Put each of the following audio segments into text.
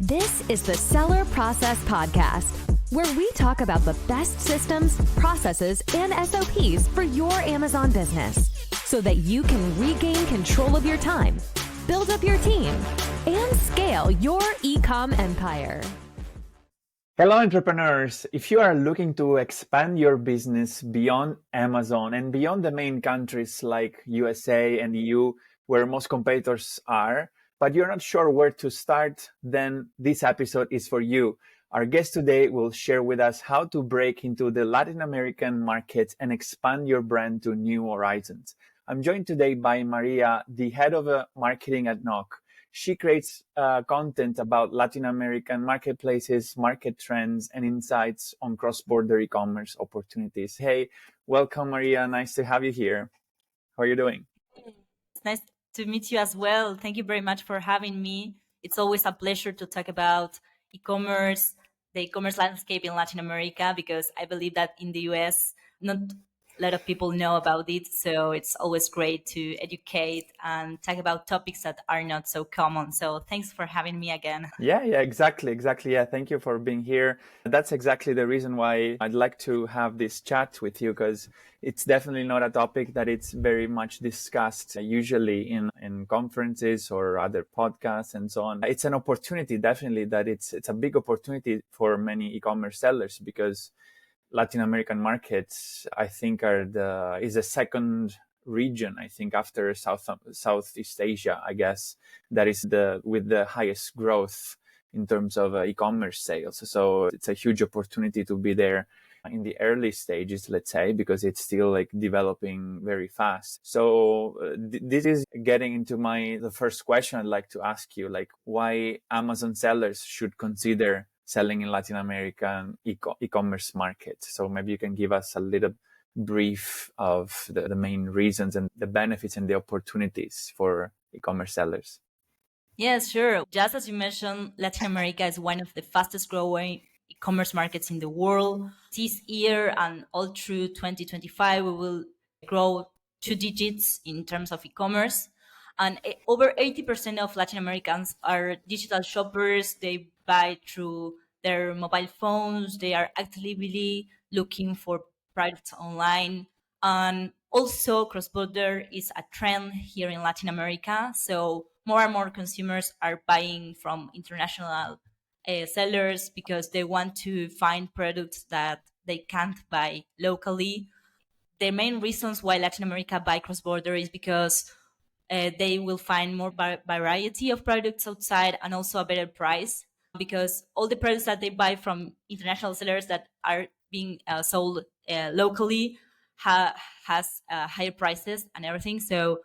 This is the Seller Process Podcast, where we talk about the best systems, processes, and SOPs for your Amazon business so that you can regain control of your time, build up your team, and scale your e-com empire. Hello, entrepreneurs. If you are looking to expand your business beyond Amazon and beyond the main countries like USA and EU, where most competitors are, but you're not sure where to start, then this episode is for you. Our guest today will share with us how to break into the Latin American markets and expand your brand to new horizons. I'm joined today by Maria, the head of marketing at Nocnoc. She creates content about Latin American marketplaces, market trends, and insights on cross-border e-commerce opportunities. Hey, welcome, Maria. Nice to have you here. How are you doing? It's nice to meet you as well. Thank you very much for having me. It's always a pleasure to talk about e-commerce, the e-commerce landscape in Latin America, because I believe that in the US, not a lot of people know about it. So it's always great to educate and talk about topics that are not so common. So thanks for having me again. Yeah, exactly. Yeah, thank you for being here. That's exactly the reason why I'd like to have this chat with you, because it's definitely not a topic that it's very much discussed usually in conferences or other podcasts and so on. It's an opportunity, definitely, that it's a big opportunity for many e-commerce sellers, because Latin American markets, I think, is the second region, I think, after Southeast Asia, I guess, that is with the highest growth in terms of e-commerce sales. So it's a huge opportunity to be there in the early stages, let's say, because it's still like developing very fast. So this is getting into the first question I'd like to ask you, like why Amazon sellers should consider selling in Latin American e-commerce market. So maybe you can give us a little brief of the main reasons and the benefits and the opportunities for e-commerce sellers. Yes, sure. Just as you mentioned, Latin America is one of the fastest growing e-commerce markets in the world. This year and all through 2025, we will grow 2 digits in terms of e-commerce. And over 80% of Latin Americans are digital shoppers. They buy through their mobile phones. They are actively looking for products online. And also, cross-border is a trend here in Latin America. So more and more consumers are buying from international sellers because they want to find products that they can't buy locally. The main reasons why Latin America buy cross-border is because they will find more variety of products outside and also a better price, because all the products that they buy from international sellers that are being sold locally has higher prices and everything. So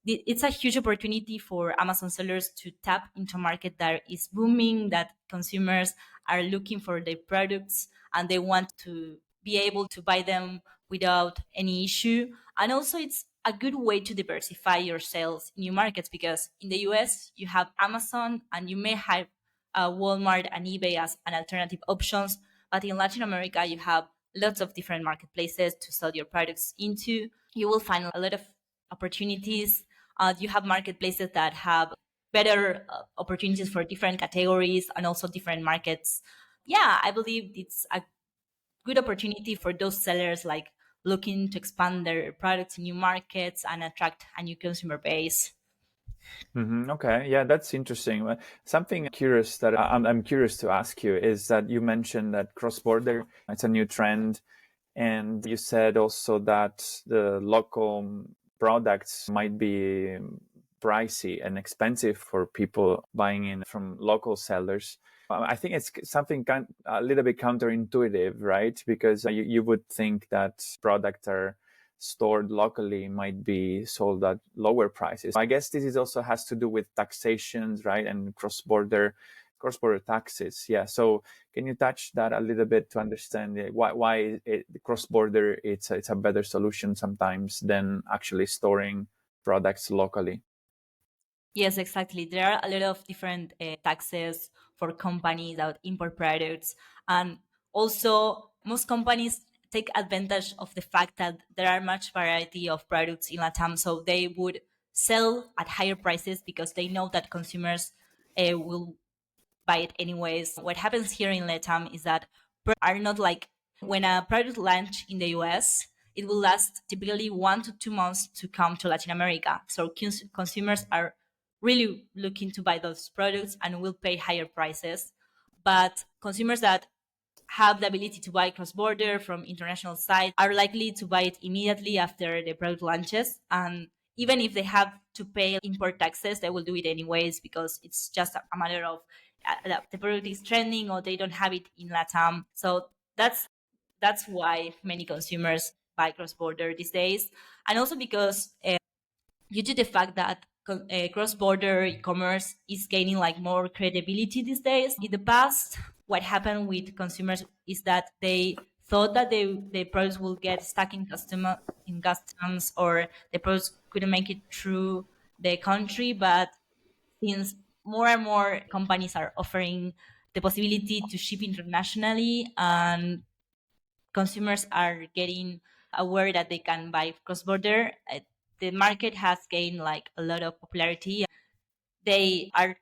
it's a huge opportunity for Amazon sellers to tap into a market that is booming, that consumers are looking for their products and they want to be able to buy them without any issue. And also it's a good way to diversify your sales in new markets, because in the US you have Amazon and you may have Walmart and eBay as an alternative options, but in Latin America you have lots of different marketplaces to sell your products into. You will find a lot of opportunities. You have marketplaces that have better opportunities for different categories and also different markets. Yeah, I believe it's a good opportunity for those sellers like looking to expand their products in new markets and attract a new consumer base. Mm-hmm. Okay, yeah, that's interesting. Something curious that I'm curious to ask you is that you mentioned that cross-border, it's a new trend, and you said also that the local products might be pricey and expensive for people buying in from local sellers. I think it's something a little bit counterintuitive, right? Because you would think that products are stored locally might be sold at lower prices. I guess this also has to do with taxations, right? And cross-border taxes. Yeah. So can you touch that a little bit to understand why the cross-border it's a better solution sometimes than actually storing products locally? Yes, exactly. There are a lot of different taxes for companies that import products. And also, most companies take advantage of the fact that there are much variety of products in Latam. So they would sell at higher prices because they know that consumers will buy it anyways. What happens here in Latam is that are not like when a product launch in the US, it will last typically 1 to 2 months to come to Latin America. So consumers are really looking to buy those products and will pay higher prices. But consumers that have the ability to buy cross-border from international sites are likely to buy it immediately after the product launches. And even if they have to pay import taxes, they will do it anyways because it's just a matter of that the product is trending or they don't have it in Latam. So that's why many consumers buy cross-border these days. And also because due to the fact that cross-border e-commerce is gaining like more credibility these days. In the past, what happened with consumers is that they thought that the products will get stuck in customs or the products couldn't make it through the country. But since more and more companies are offering the possibility to ship internationally and consumers are getting aware that they can buy cross-border, the market has gained like a lot of popularity. They are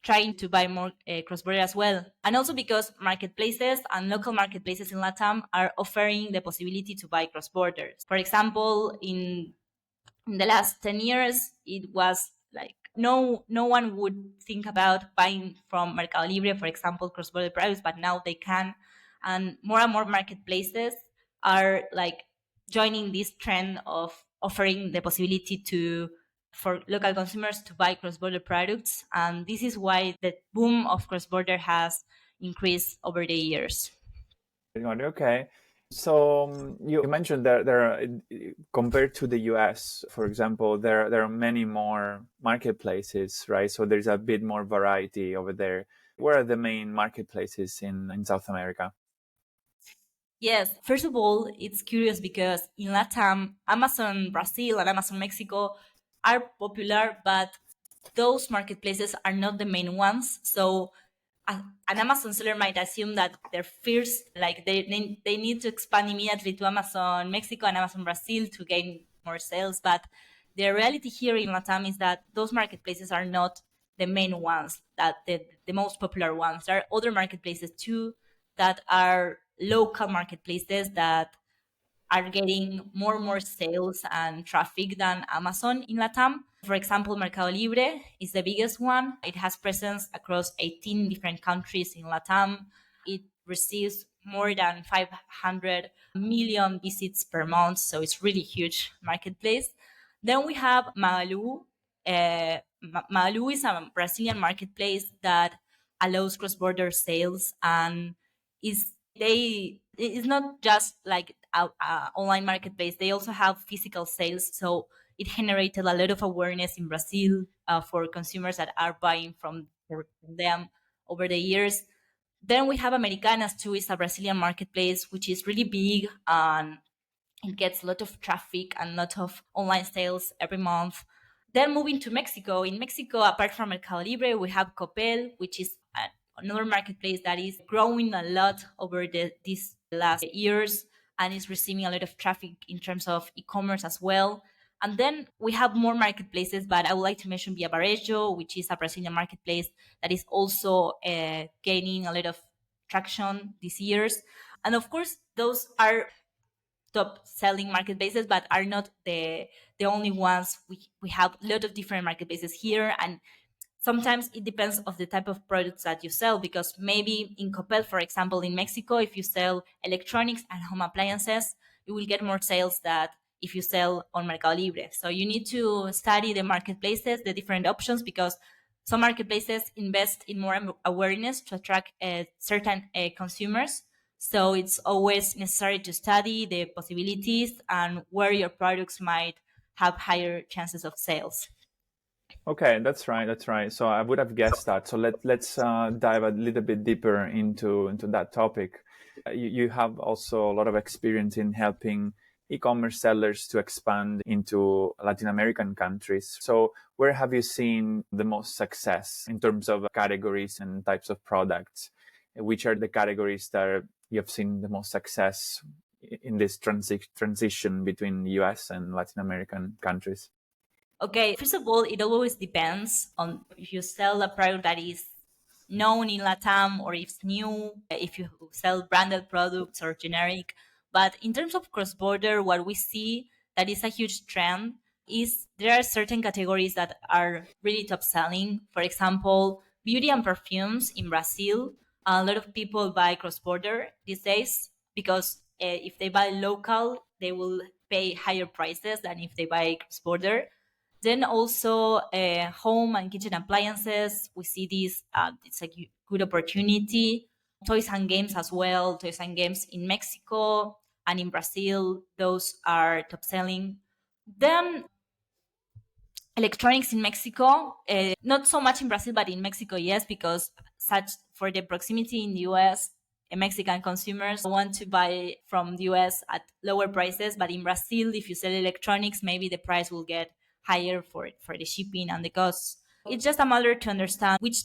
trying to buy more cross-border as well. And also because marketplaces and local marketplaces in Latam are offering the possibility to buy cross-border. For example, in the last 10 years, it was like no one would think about buying from Mercado Libre, for example, cross-border products, but now they can. And more marketplaces are like joining this trend of offering the possibility to for local consumers to buy cross-border products. And this is why the boom of cross-border has increased over the years. Okay. So you mentioned that there are, compared to the US, for example, there are many more marketplaces, right? So there's a bit more variety over there. Where are the main marketplaces in South America? Yes, first of all, it's curious because in Latam, Amazon Brazil and Amazon Mexico are popular, but those marketplaces are not the main ones. So an Amazon seller might assume that their first, like they need to expand immediately to Amazon Mexico and Amazon Brazil to gain more sales. But the reality here in Latam is that those marketplaces are not the main ones, that the most popular ones. There are other marketplaces too that are local marketplaces that are getting more and more sales and traffic than Amazon in Latam. For example, Mercado Libre is the biggest one. It has presence across 18 different countries in Latam. It receives more than 500 million visits per month, so it's really huge marketplace. Then we have Magalu. Magalu is a Brazilian marketplace that allows cross-border sales and it's not just like a online marketplace. They also have physical sales, so it generated a lot of awareness in Brazil for consumers that are buying from them over the years. Then we have Americanas too. It's a Brazilian marketplace which is really big and it gets a lot of traffic and a lot of online sales every month. Then moving to Mexico. In Mexico, apart from Mercado Libre, we have Coppel, which is another marketplace that is growing a lot over these last years and is receiving a lot of traffic in terms of e-commerce as well. And then we have more marketplaces, but I would like to mention Via Varejo, which is a Brazilian marketplace that is also gaining a lot of traction these years. And of course, those are top selling marketplaces, but are not the only ones. We have a lot of different marketplaces here, and sometimes it depends of the type of products that you sell, because maybe in Coppel, for example, in Mexico, if you sell electronics and home appliances, you will get more sales that if you sell on Mercado Libre. So you need to study the marketplaces, the different options, because some marketplaces invest in more awareness to attract certain consumers. So it's always necessary to study the possibilities and where your products might have higher chances of sales. Okay, that's right. That's right. So I would have guessed that. So let's dive a little bit deeper into that topic. You have also a lot of experience in helping e-commerce sellers to expand into Latin American countries. So where have you seen the most success in terms of categories and types of products? Which are the categories that you have seen the most success in this transition between US and Latin American countries? Okay, first of all, it always depends on if you sell a product that is known in Latam or if it's new, if you sell branded products or generic. But in terms of cross border, what we see that is a huge trend is there are certain categories that are really top selling. For example, beauty and perfumes in Brazil. A lot of people buy cross border these days because if they buy local, they will pay higher prices than if they buy cross border. Then also home and kitchen appliances. We see this, it's a good opportunity. Toys and games as well. Toys and games in Mexico and in Brazil, those are top selling. Then electronics in Mexico, not so much in Brazil, but in Mexico, yes, because such for the proximity in the US, Mexican consumers want to buy from the US at lower prices. But in Brazil, if you sell electronics, maybe the price will get higher for the shipping and the costs. It's just a matter to understand which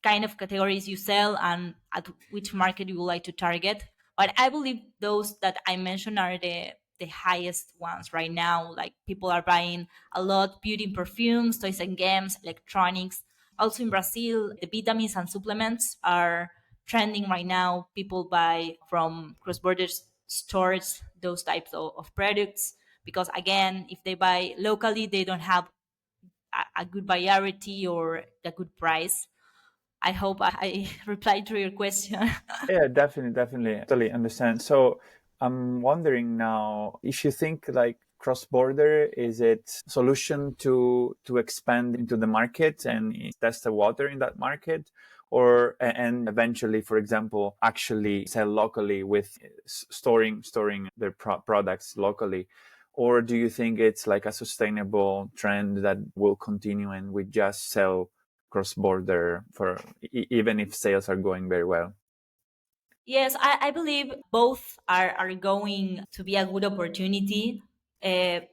kind of categories you sell and at which market you would like to target. But I believe those that I mentioned are the highest ones right now. Like people are buying a lot beauty and perfumes, toys and games, electronics. Also in Brazil, the vitamins and supplements are trending right now. People buy from cross-border stores those types of products because again, if they buy locally, they don't have a good variety or a good price. I hope I replied to your question. Yeah, definitely, totally understand. So I'm wondering now if you think like cross-border is it solution to expand into the market and test the water in that market, or and eventually, for example, actually sell locally with storing their products locally, or do you think it's like a sustainable trend that will continue and we just sell cross-border for even if sales are going very well? Yes, I believe both are going to be a good opportunity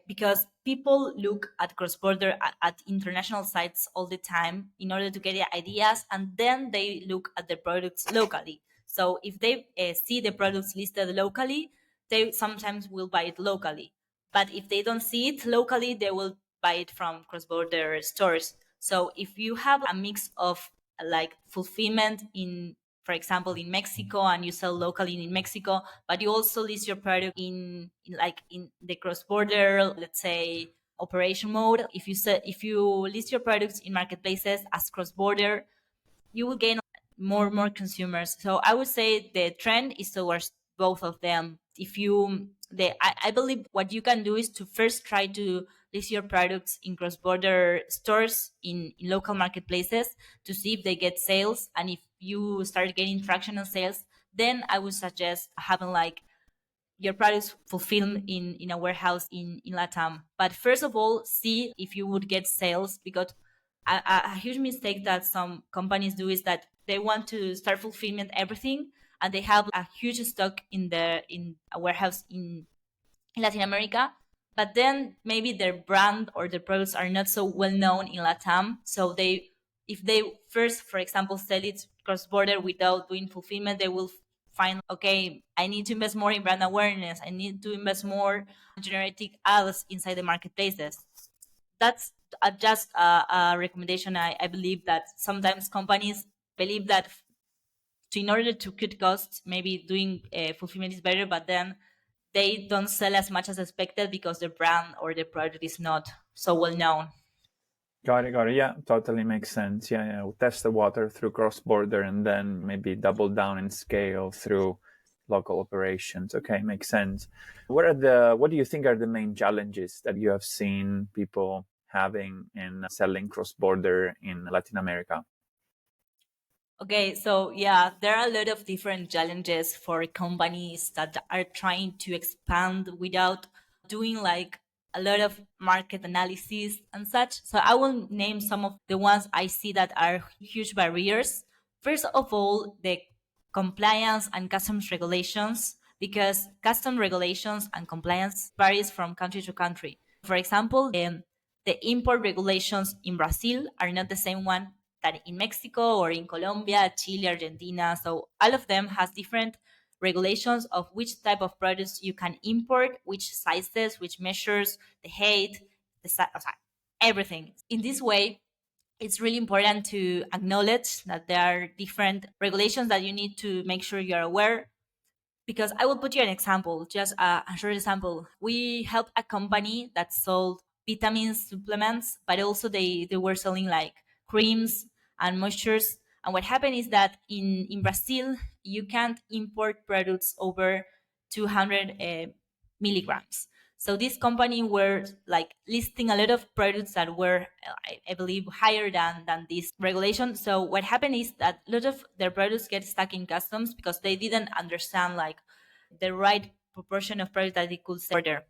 because people look at cross border at international sites all the time in order to get the ideas, and then they look at the products locally. So if they see the products listed locally, they sometimes will buy it locally. But if they don't see it locally, they will buy it from cross border stores. So if you have a mix of like fulfillment in, for example, in Mexico, and you sell locally in Mexico, but you also list your product in the cross border, let's say, operation mode. If you list your products in marketplaces as cross border, you will gain more consumers. So I would say the trend is towards both of them. If you the I believe what you can do is to first try to list your products in cross-border stores in local marketplaces to see if they get sales, and if you start getting traction on sales, then I would suggest having like your products fulfilled in a warehouse in Latam. But first of all, see if you would get sales, because a huge mistake that some companies do is that they want to start fulfillment everything, and they have a huge stock in a warehouse in Latin America, but then maybe their brand or their products are not so well known in Latam. So if they first, for example, sell it cross border without doing fulfillment, they will find, okay, I need to invest more in brand awareness. I need to invest more in generating ads inside the marketplaces. That's just a recommendation. I believe that sometimes companies believe that in order to cut costs, maybe doing fulfillment is better, but then they don't sell as much as expected because the brand or the product is not so well known. Got it. Yeah, totally makes sense. Yeah. We'll test the water through cross-border and then maybe double down and scale through local operations. Okay, makes sense. What do you think are the main challenges that you have seen people having in selling cross-border in Latin America? Okay, so yeah, there are a lot of different challenges for companies that are trying to expand without doing like a lot of market analysis and such. So I will name some of the ones I see that are huge barriers. First of all, the compliance and customs regulations, because custom regulations and compliance varies from country to country. For example, the import regulations in Brazil are not the same one that in Mexico or in Colombia, Chile, Argentina. So all of them has different regulations of which type of products you can import, which sizes, which measures, the height, everything. In this way, it's really important to acknowledge that there are different regulations that you need to make sure you're aware. Because I will put you an example, just a short example. We helped a company that sold vitamins supplements, but also they were selling like creams and moistures. And what happened is that in Brazil, you can't import products over 200 milligrams. So this company were like listing a lot of products that were, I believe, higher than this regulation. So what happened is that a lot of their products get stuck in customs because they didn't understand like the right proportion of products that they could sell there.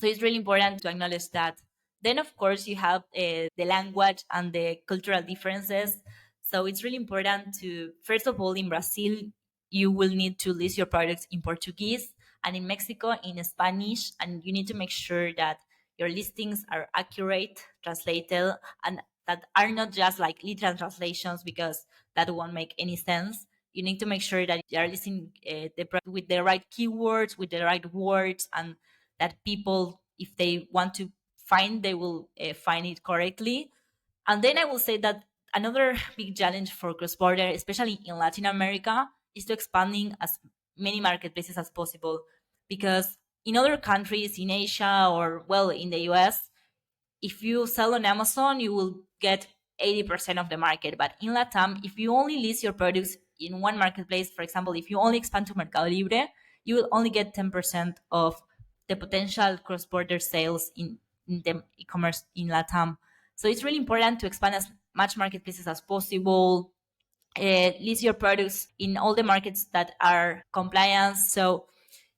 So it's really important to acknowledge that. Then, of course, you have the language and the cultural differences. So it's really important to, first of all, in Brazil, you will need to list your products in Portuguese, and in Mexico in Spanish. And you need to make sure that your listings are accurate, translated, and that are not just like literal translations, because that won't make any sense. You need to make sure that you are listing the product with the right keywords, with the right words, and that people, if they want to find, they will find it correctly. And then I will say that another big challenge for cross border, especially in Latin America, is to expanding as many marketplaces as possible. Because in other countries, in Asia or, well, in the US, if you sell on Amazon, you will get 80% of the market. But in Latam, if you only list your products in one marketplace, for example, if you only expand to Mercado Libre, you will only get 10% of the potential cross-border sales in the e-commerce in Latam. So it's really important to expand as much marketplaces as possible, list your products in all the markets that are compliant. So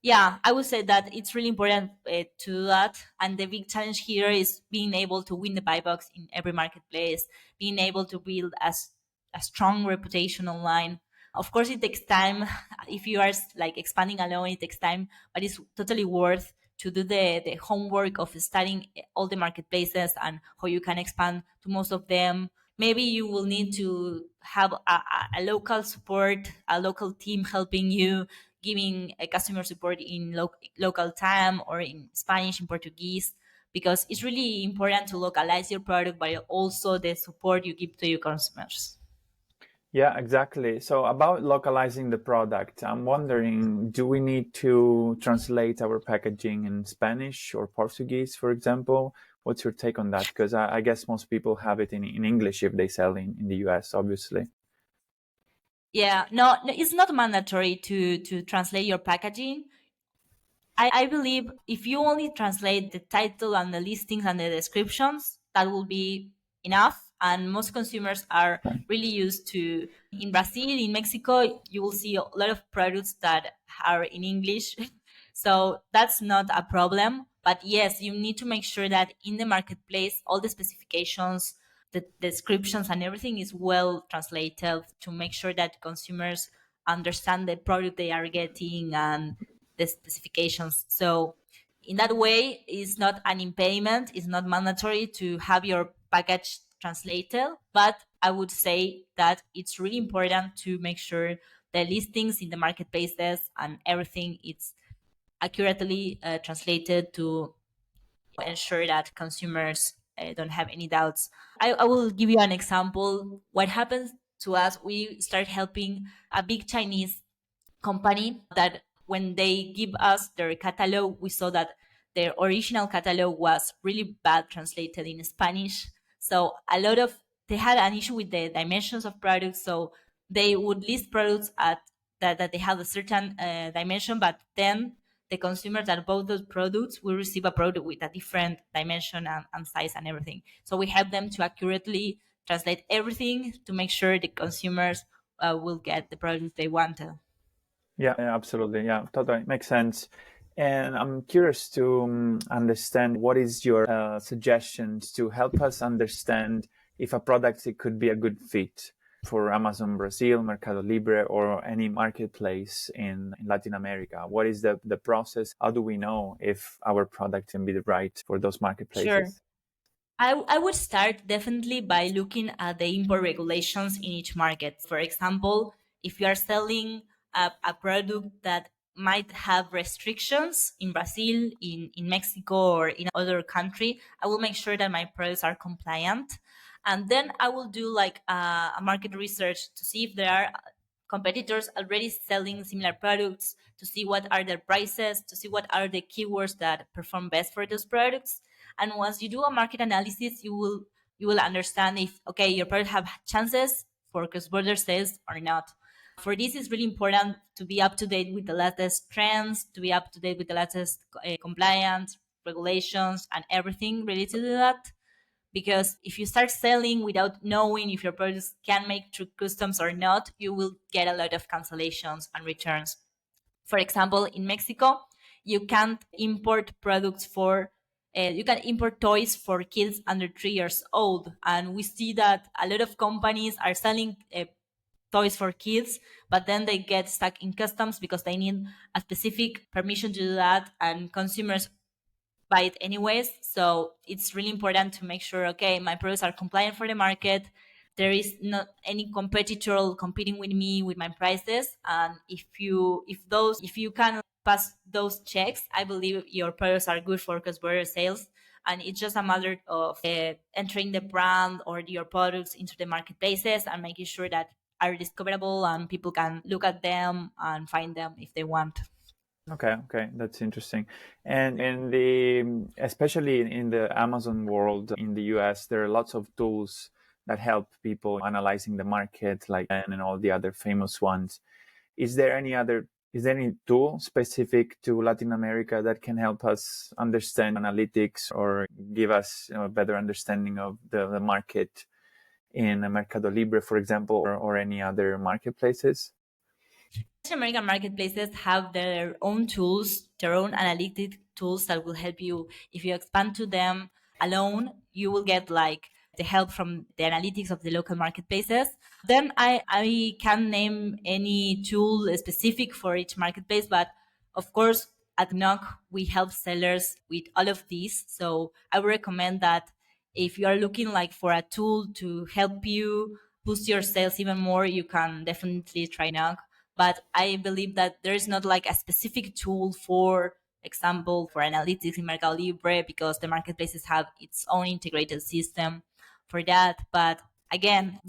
yeah, I would say that it's really important to do that. And the big challenge here is being able to win the buy box in every marketplace, being able to build a strong reputation online. Of course, it takes time. If you are like expanding alone, it takes time, but it's totally worth to do the homework of studying all the marketplaces and how you can expand to most of them. Maybe you will need to have a local support, a local team helping you, giving a customer support in local time or in Spanish, in Portuguese, because it's really important to localize your product, but also the support you give to your customers. Yeah, exactly. So about localizing the product, I'm wondering, do we need to translate our packaging in Spanish or Portuguese, for example? What's your take on that? Because I guess most people have it in English if they sell in the US, obviously. Yeah, no, it's not mandatory to translate your packaging. I believe if you only translate the title and the listings and the descriptions, that will be enough. And most consumers are Okay. really used to. In Brazil, in Mexico, you will see a lot of products that are in English. So that's not a problem. But yes, you need to make sure that in the marketplace, all the specifications, the descriptions, and everything is well translated to make sure that consumers understand the product they are getting and the specifications. So in that way, it's not an impediment. It's not mandatory to have your package translated, but I would say that it's really important to make sure the listings in the marketplaces and everything it's accurately translated to ensure that consumers don't have any doubts. I will give you an example. What happens to us, we start helping a big Chinese company that when they give us their catalog, we saw that their original catalog was really bad translated in Spanish. So a lot of they had an issue with the dimensions of products. So they would list products at that they have a certain dimension, but then the consumers that bought those products will receive a product with a different dimension and size and everything. So we help them to accurately translate everything to make sure the consumers will get the product they want. Yeah, absolutely. Yeah, totally makes sense. And I'm curious to understand what is your suggestions to help us understand if a product it could be a good fit for Amazon Brazil, Mercado Libre, or any marketplace in Latin America. What is the process? How do we know if our product can be the right for those Sure. marketplaces? I would start definitely by looking at the import regulations in each market. For example, if you are selling a product that might have restrictions in Brazil, in Mexico, or in other country, I will make sure that my products are compliant. And then I will do like a market research to see if there are competitors already selling similar products, to see what are their prices, to see what are the keywords that perform best for those products. And once you do a market analysis, you will understand if, okay, your product have chances for cross-border sales or not. For this, it's really important to be up to date with the latest trends, to be up to date with the latest compliance regulations and everything related to that. Because if you start selling without knowing if your products can make through customs or not, you will get a lot of cancellations and returns. For example, in Mexico, you can't import products for you can import toys for kids under 3 years old, and we see that a lot of companies are selling toys for kids, but then they get stuck in customs because they need a specific permission to do that, and consumers buy it anyways. So it's really important to make sure, okay, my products are compliant for the market. There is not any competitor competing with me with my prices. And if you can pass those checks, I believe your products are good for cross-border sales. And it's just a matter of entering the brand or your products into the marketplaces and making sure that are discoverable and people can look at them and find them if they want. Okay, that's interesting. And in the especially in the Amazon world in the US, there are lots of tools that help people analyzing the market, like and all the other famous ones. Is there any tool specific to Latin America that can help us understand analytics or give us a better understanding of the market in Mercado Libre, for example, or any other marketplaces? American marketplaces have their own tools, their own analytic tools that will help you. If you expand to them alone, you will get like the help from the analytics of the local marketplaces. Then I can name any tool specific for each marketplace, but of course at Knock we help sellers with all of these. So I would recommend that if you are looking like for a tool to help you boost your sales even more, you can definitely try Knock. But I believe that there is not like a specific tool, for example, for analytics in Mercado Libre, because the marketplaces have its own integrated system for that. But again,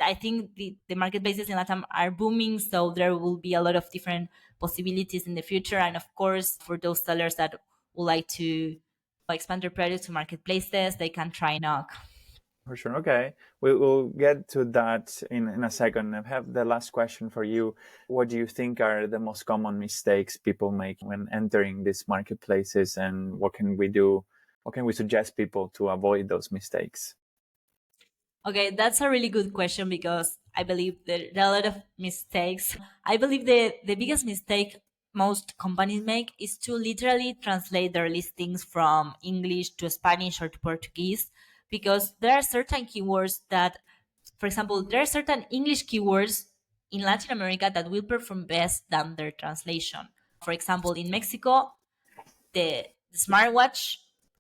I think the marketplaces in Latam are booming, so there will be a lot of different possibilities in the future. And of course, for those sellers that would like to expand their products to marketplaces, they can try Knock. For sure. Okay. We will get to that in a second. I have the last question for you. What do you think are the most common mistakes people make when entering these marketplaces, and what can we do? What can we suggest people to avoid those mistakes? Okay, that's a really good question because I believe there are a lot of mistakes. I believe the biggest mistake most companies make is to literally translate their listings from English to Spanish or to Portuguese, because there are certain keywords that, for example, there are certain English keywords in Latin America that will perform best than their translation. For example, in Mexico, the smartwatch,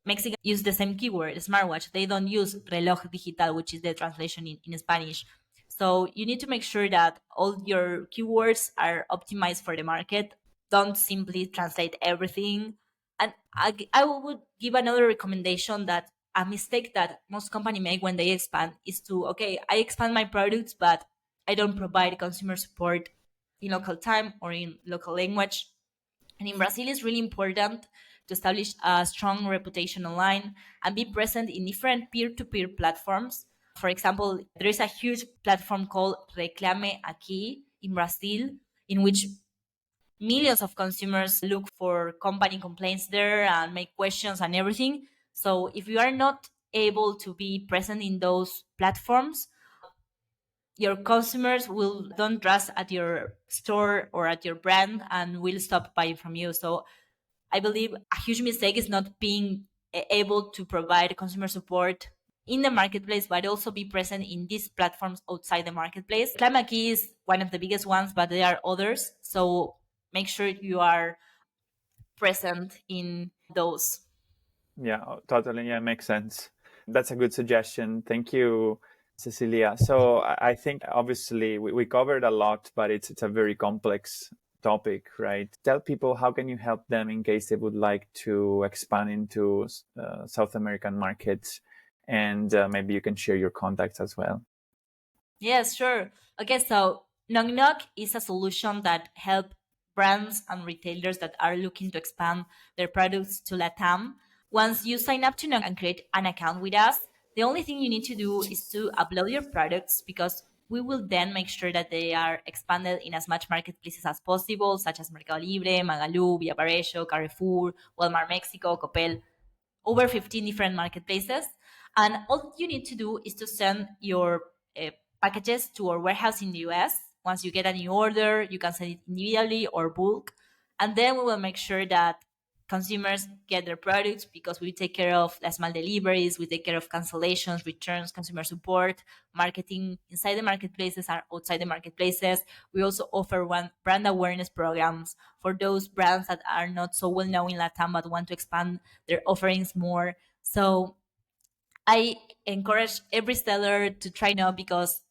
Mexican use the same keyword, smartwatch. They don't use reloj digital, which is the translation in Spanish. So you need to make sure that all your keywords are optimized for the market. Don't simply translate everything. And I would give another recommendation, that a mistake that most companies make when they expand is to, okay, I expand my products, but I don't provide consumer support in local time or in local language. And in Brazil, it's really important to establish a strong reputation online and be present in different peer to peer platforms. For example, there is a huge platform called Reclame Aqui in Brazil, in which millions of consumers look for company complaints there and make questions and everything. So if you are not able to be present in those platforms, your consumers will don't trust at your store or at your brand and will stop buying from you. So I believe a huge mistake is not being able to provide consumer support in the marketplace, but also be present in these platforms outside the marketplace. Climaki is one of the biggest ones, but there are others. So make sure you are present in those. Yeah, totally. Yeah, makes sense. That's a good suggestion. Thank you, Cecilia. So I think obviously we covered a lot, but it's a very complex topic, right? Tell people, how can you help them in case they would like to expand into South American markets? and maybe you can share your contacts as well. Yes, sure. Okay, so Nocnoc is a solution that help brands and retailers that are looking to expand their products to LATAM. Once you sign up to Nocnoc and create an account with us, the only thing you need to do is to upload your products, because we will then make sure that they are expanded in as much marketplaces as possible, such as Mercado Libre, Magalu, Via Parejo, Carrefour, Walmart Mexico, Coppel, over 15 different marketplaces. And all you need to do is to send your uh, packages to our warehouse in the US. Once you get a new order, you can send it individually or bulk. And then we will make sure that consumers get their products, because we take care of last mile deliveries, we take care of cancellations, returns, consumer support, marketing inside the marketplaces and outside the marketplaces. We also offer one brand awareness programs for those brands that are not so well known in Latam but want to expand their offerings more. So I encourage every seller to try now, because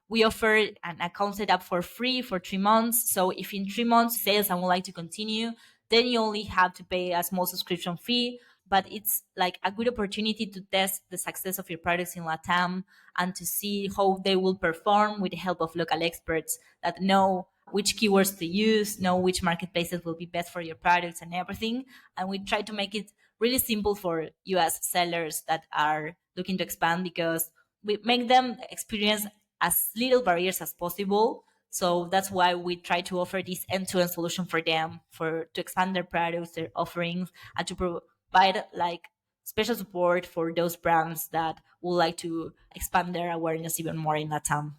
we offer an account setup for free for 3 months. So if in 3 months sales and would like to continue, then you only have to pay a small subscription fee. But it's like a good opportunity to test the success of your products in LATAM and to see how they will perform with the help of local experts that know which keywords to use, know which marketplaces will be best for your products and everything. And we try to make it really simple for US sellers that are looking to expand, because we make them experience as little barriers as possible. So that's why we try to offer this end-to-end solution for them, to expand their products, their offerings, and to provide like special support for those brands that would like to expand their awareness even more in Latam.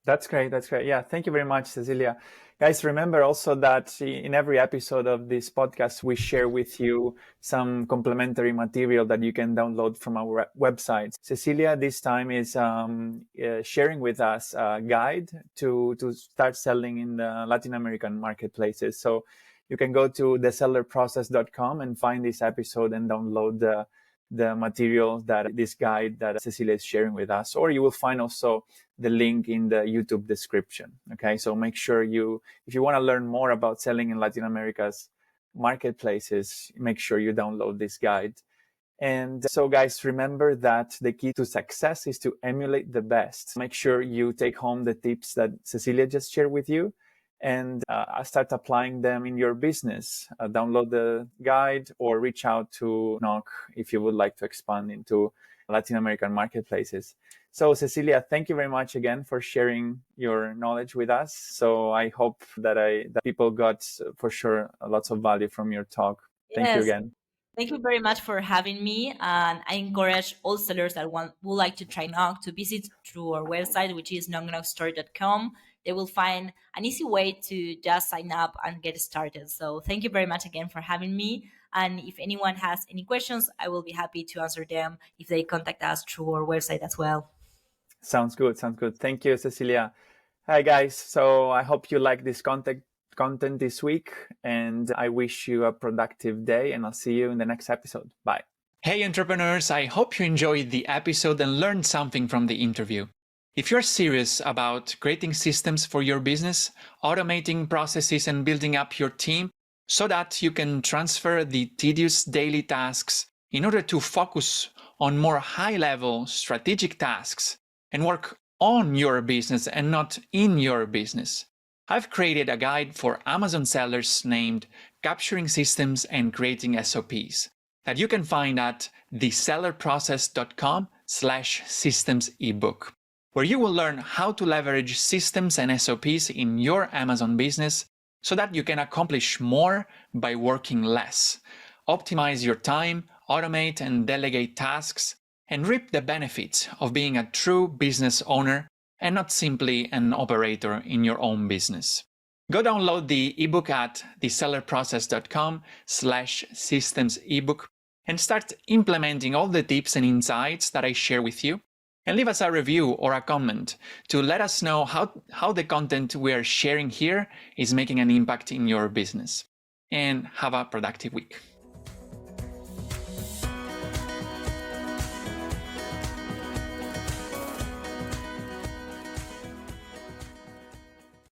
That's great. That's great. Yeah. Thank you very much, Cecilia. Guys, remember also that in every episode of this podcast, we share with you some complementary material that you can download from our website. Cecilia this time is sharing with us a guide to start selling in the Latin American marketplaces. So you can go to thesellerprocess.com and find this episode and download the material, that this guide that Cecilia is sharing with us, or you will find also the link in the YouTube description. Okay, so make sure if you want to learn more about selling in Latin America's marketplaces, make sure you download this guide. And so guys, remember that the key to success is to emulate the best. Make sure you take home the tips that Cecilia just shared with you and start applying them in your business. Download the guide or reach out to Nocnoc if you would like to expand into Latin American marketplaces. So Cecilia, thank you very much again for sharing your knowledge with us. So I hope that people got for sure lots of value from your talk. Thank you again. Thank you very much for having me. And I encourage all sellers that would like to try Nocnoc to visit through our website, which is nocnocstore.com. They will find an easy way to just sign up and get started. So thank you very much again for having me. And if anyone has any questions, I will be happy to answer them if they contact us through our website as well. Sounds good. Sounds good. Thank you, Cecilia. Hi, guys. So I hope you like this content this week, and I wish you a productive day, and I'll see you in the next episode. Bye. Hey, entrepreneurs. I hope you enjoyed the episode and learned something from the interview. If you're serious about creating systems for your business, automating processes and building up your team so that you can transfer the tedious daily tasks in order to focus on more high-level strategic tasks and work on your business and not in your business, I've created a guide for Amazon sellers named Capturing Systems and Creating SOPs that you can find at thesellerprocess.com/systems ebook, where you will learn how to leverage systems and SOPs in your Amazon business so that you can accomplish more by working less, optimize your time, automate and delegate tasks, and reap the benefits of being a true business owner and not simply an operator in your own business. Go download the ebook at thesellerprocess.com/systems ebook and start implementing all the tips and insights that I share with you. And leave us a review or a comment to let us know how the content we are sharing here is making an impact in your business. And have a productive week.